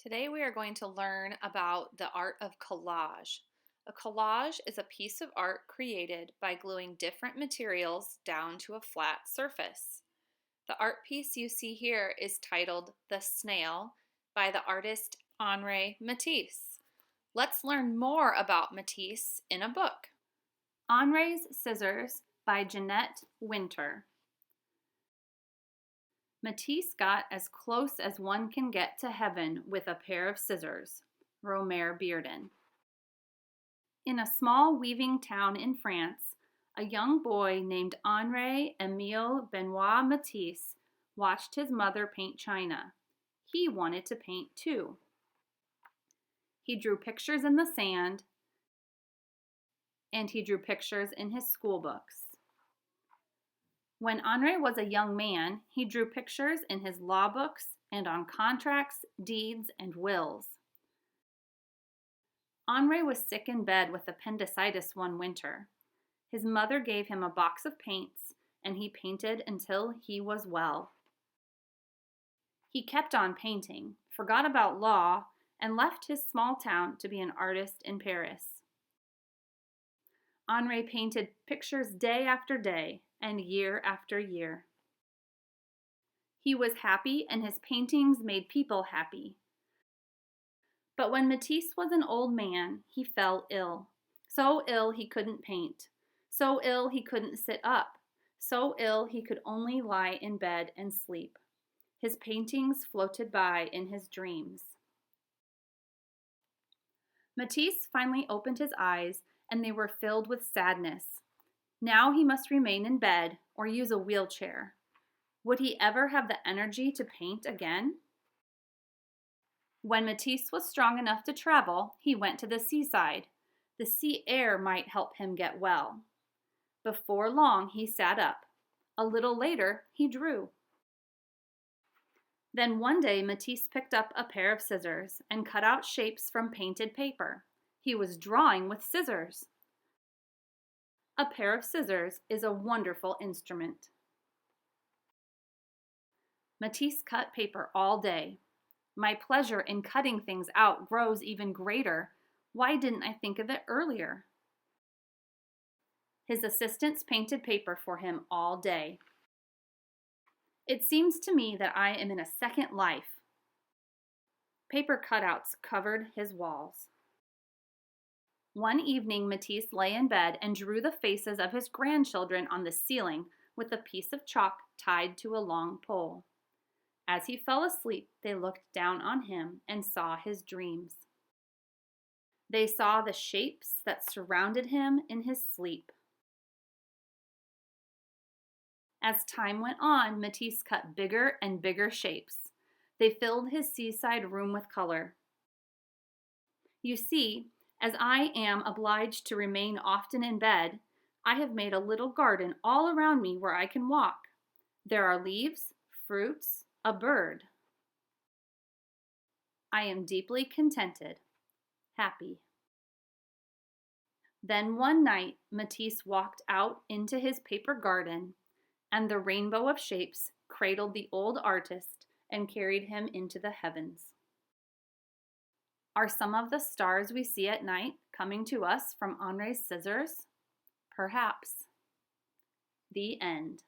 Today we are going to learn about the art of collage. A collage is a piece of art created by gluing different materials down to a flat surface. The art piece you see here is titled The Snail by the artist Henri Matisse. Let's learn more about Matisse in a book. Henri's Scissors by Jeanette Winter. Matisse got as close as one can get to heaven with a pair of scissors. Romer Bearden. In a small weaving town in France, a young boy named Henri Emile Benoit Matisse watched his mother paint china. He wanted to paint too. He drew pictures in the sand, and he drew pictures in his school books. When Henri was a young man, he drew pictures in his law books and on contracts, deeds, and wills. Henri was sick in bed with appendicitis one winter. His mother gave him a box of paints, and he painted until he was well. He kept on painting, forgot about law, and left his small town to be an artist in Paris. Henri painted pictures day after day and year after year. He was happy, and his paintings made people happy. But when Matisse was an old man, he fell ill. So ill he couldn't paint. So ill he couldn't sit up. So ill he could only lie in bed and sleep. His paintings floated by in his dreams. Matisse finally opened his eyes, and they were filled with sadness. Now he must remain in bed or use a wheelchair. Would he ever have the energy to paint again? When Matisse was strong enough to travel, he went to the seaside. The sea air might help him get well. Before long, he sat up. A little later, he drew. Then one day, Matisse picked up a pair of scissors and cut out shapes from painted paper. He was drawing with scissors. A pair of scissors is a wonderful instrument. Matisse cut paper all day. My pleasure in cutting things out grows even greater. Why didn't I think of it earlier? His assistants painted paper for him all day. It seems to me that I am in a second life. Paper cutouts covered his walls. One evening, Matisse lay in bed and drew the faces of his grandchildren on the ceiling with a piece of chalk tied to a long pole. As he fell asleep, they looked down on him and saw his dreams. They saw the shapes that surrounded him in his sleep. As time went on, Matisse cut bigger and bigger shapes. They filled his seaside room with color. You see, as I am obliged to remain often in bed, I have made a little garden all around me where I can walk. There are leaves, fruits, a bird. I am deeply contented, happy. Then one night, Matisse walked out into his paper garden, and the rainbow of shapes cradled the old artist and carried him into the heavens. Are some of the stars we see at night coming to us from Henri's scissors? Perhaps. The end.